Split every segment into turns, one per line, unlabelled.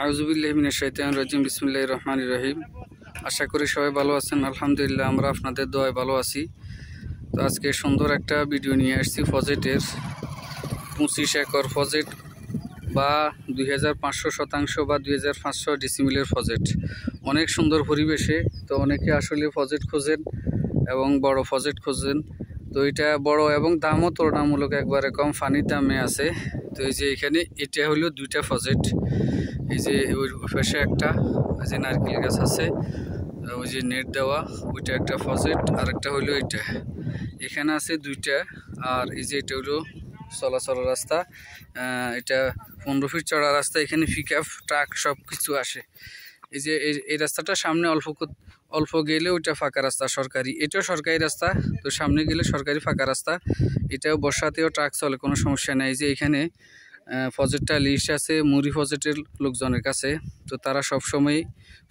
আউযুবিল্লাহি মিনাশ শাইতানির রাজিম বিসমিল্লাহির রহমানির রহিম। আশা করি সবাই ভালো আছেন। আলহামদুলিল্লাহ আমরা আপনাদের দোয়ায় ভালো আছি। তো আজকে সুন্দর একটা ভিডিও নিয়ে আসছি ফজেটের 25 একর ফজেট বা 2500 শতাংশ বা 2500 ডিসিমিলের ফজেট, অনেক সুন্দর পরিবেশে। তো অনেকে আসলে ফজেট খোঁজেন এবং বড় ফজেট খোঁজেন। তো এটা বড় এবং দামও তুলনামূলক একবারে কম, ফানির দামে আছে। তো এই যে এখানে এটা হলো দুইটা ফজেট, এই যে ওই পাশে একটা ওই যে নারকেল গাছ আছে, ওই যে নেট দেওয়া ওইটা একটা ফজেট, আর একটা হলো এটা। এখানে আছে দুইটা। আর এই যে এটা হলো চলাচল রাস্তা, এটা 15 ফিট চড়া রাস্তা। এখানে পিকআপ ট্রাক সব কিছু আসে। এই যে এই রাস্তাটা সামনে অল্প গেলে ওইটা ফাঁকা রাস্তা, সরকারি, এটাও সরকারি রাস্তা। তো সামনে গেলে সরকারি ফাঁকা রাস্তা। এটাও বর্ষাতেও ট্রাক চলে, কোনো সমস্যা নেই। যে এখানে ফজেটটা লিস্ট আছে মুড়ি ফজেটের লোকজনের কাছে। তো তারা সব সময়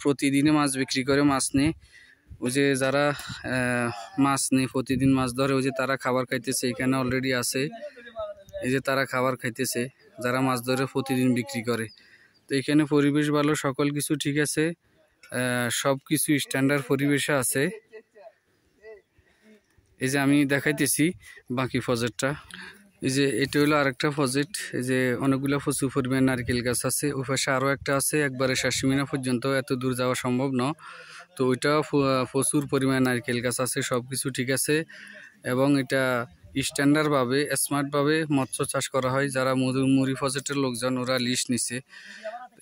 প্রতিদিনে মাছ বিক্রি করে, মাছ নিয়ে ওই যে যারা মাছ নিয়ে প্রতিদিন মাছ ধরে, ওই যে তারা খাবার খাইতেছে, এখানে অলরেডি আছে। এই যে তারা খাবার খাইতেছে, যারা মাছ ধরে প্রতিদিন বিক্রি করে। তো এখানে পরিবেশ ভালো, সকল কিছু ঠিক আছে, সব কিছু স্ট্যান্ডার্ড পরিবেশে আছে। এই যে আমি দেখাইতেছি বাকি ফজেটটা। এই যে এটা হলো আরেকটা ফজেট। এই যে অনেকগুলো প্রচুর পরিমাণ নারকেল গাছ আছে। ওই পাশে আরও একটা আছে, একবারে শাসিমিনা পর্যন্ত, এত দূর যাওয়া সম্ভব না। তো ওইটাও প্রচুর পরিমাণ নারকেল গাছ আছে, সব কিছু ঠিক আছে। এবং এটা স্ট্যান্ডার্ডভাবে স্মার্টভাবে মৎস্য চাষ করা হয়। যারা মুড়ি ফজেটের লোকজন, ওরা লিস্ট নিছে।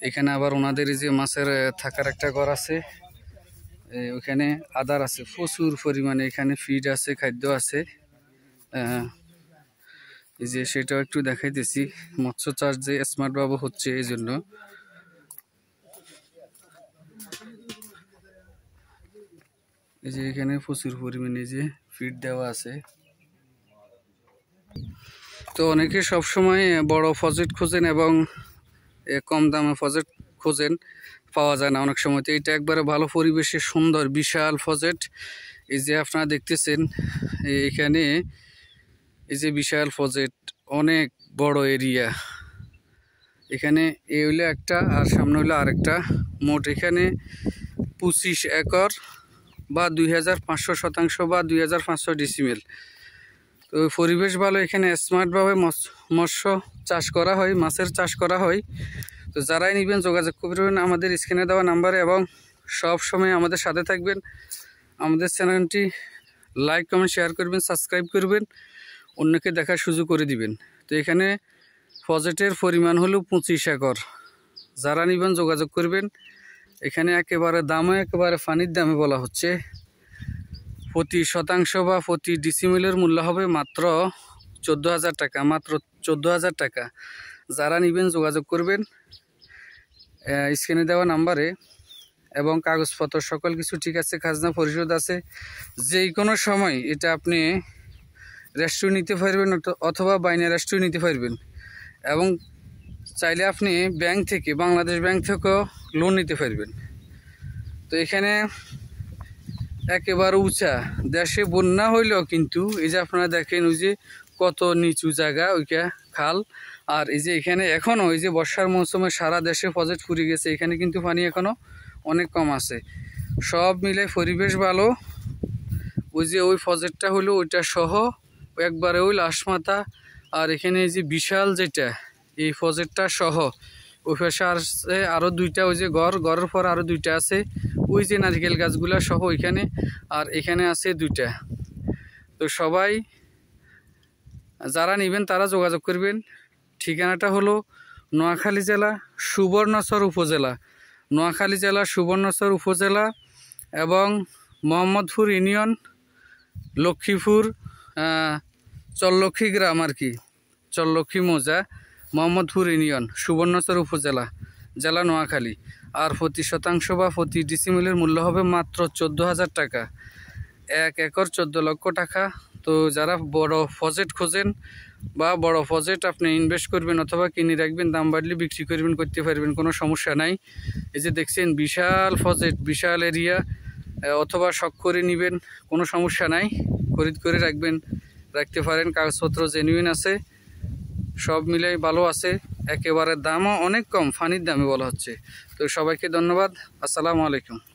এখানে আবার ওনাদের এই যে মাছের থাকার একটা ঘর আছে, ওখানে আদার আছে প্রচুর পরিমাণে, এখানে ফিড আছে, খাদ্য আছে। এই যে সেটাও একটু দেখাইতেছি, মৎস্য চাষ যে স্মার্টভাবে হচ্ছে এই জন্য। এই যে এখানে প্রচুর পরিমাণে যে ফিড দেওয়া আছে। তো অনেকে সবসময় বড় ফজেট খোঁজেন এবং কম দামে ফজেট খোঁজেন, পাওয়া যায় না অনেক সময়। তো এটা একবারে ভালো পরিবেশে সুন্দর বিশাল ফজেট। এই যে আপনারা দেখতেছেন এখানে, এই যে বিশাল ফজেট, অনেক বড় এরিয়া। এখানে এই হইলো একটা, আর সামনে হইলো আরেকটা। মোট এখানে 25 একর বা 2500 শতাংশ বা 2500 ডিসিমেল। তো পরিবেশ ভালো, এখানে স্মার্টভাবে মৎস্য চাষ করা হয়, মাছের চাষ করা হয়। তো যারাই নেবেন যোগাযোগ করবেন আমাদের স্ক্রিনে দেওয়া নাম্বারে, এবং সব সময় আমাদের সাথে থাকবেন। আমাদের চ্যানেলটি লাইক কমেন্ট শেয়ার করবেন, সাবস্ক্রাইব করবেন, অন্যকে দেখার সুযোগ করে দিবেন। তো এখানে ফজেটের পরিমাণ হলো 25 একর। যারা নেবেন যোগাযোগ করবেন। এখানে একেবারে দামও একেবারে ফানির দামে বলা হচ্ছে। প্রতি শতাংশ বা প্রতি ডিসিমিলের মূল্য হবে মাত্র 14,000 টাকা, মাত্র 14,000 টাকা। যারা নেবেন যোগাযোগ করবেন স্ক্রিনে দেওয়া নাম্বারে। এবং কাগজপত্র সকল কিছু ঠিক আছে, খাজনা পরিশোধ আছে। যেই কোনো সময় এটা আপনি রেস্ট্রো নিতে পারবেন অথবা বাইনা রেস্ট্রো নিতে পারবেন। এবং চাইলে আপনি ব্যাংক থেকে, বাংলাদেশ ব্যাংক থেকেও লোন নিতে পারবেন। তো এখানে একেবারে উঁচা, দেশে বন্যা হইলেও কিন্তু এই যে আপনারা দেখেন ওই যে কত নিচু জায়গা, ওইটা খাল। আর এই যে এখানে এখনও ওই যে বর্ষার মৌসুমে সারা দেশে ফজেট ফুরিয়ে গেছে, এখানে কিন্তু পানি এখনও অনেক কম আছে। সব মিলে পরিবেশ ভালো। ওই যে ওই ফজেটটা হলো ওইটা সহ একবারে ওই লাশমাথা। আর এখানে এই যে বিশাল যেটা, এই ফজেটটা সহ ওই পাশে আছে আরও দুইটা, ওই যে ঘরের পর আরও দুইটা আছে, ওই যে নারকেল গাছগুলা সহ ওইখানে। আর এখানে আছে দুইটা। তো সবাই যারা নেবেন তারা যোগাযোগ করবেন। ঠিকানাটা হলো নোয়াখালী জেলা সুবর্ণচর উপজেলা, নোয়াখালী জেলা সুবর্ণচর উপজেলা এবং মোহাম্মদপুর ইউনিয়ন, লক্ষ্মীপুর চরলক্ষ্মী গ্রাম আর কি, চরলক্ষ্মী মৌজা, মোহাম্মদপুর ইউনিয়ন, সুবর্ণচর উপজেলা, জেলা নোয়াখালী। আর প্রতি শতাংশ বা প্রতি ডিসিমিলের মূল্য হবে মাত্র 14,000 টাকা। 1 একর 14 লক্ষ টাকা। তো যারা বড় ফজেট খোঁজেন বা বড় ফজেট আপনি ইনভেস্ট করবেন অথবা কিনে রাখবেন, দাম বাড়লে বিক্রি করবেন, করতে পারবেন, কোনো সমস্যা নাই। এই যে দেখছেন বিশাল ফজেট, বিশাল এরিয়া, অথবা শখ করে নেবেন, কোনো সমস্যা নাই, খরিদ করে রাখবেন, রাখতে পারেন, কাগজপত্র জেনুইন আছে। সব মিলেই ভালো আছে, একেবারে দামও অনেক কম, ফানির দামে বলা হচ্ছে। তো সবাইকে ধন্যবাদ, আসসালামু আলাইকুম।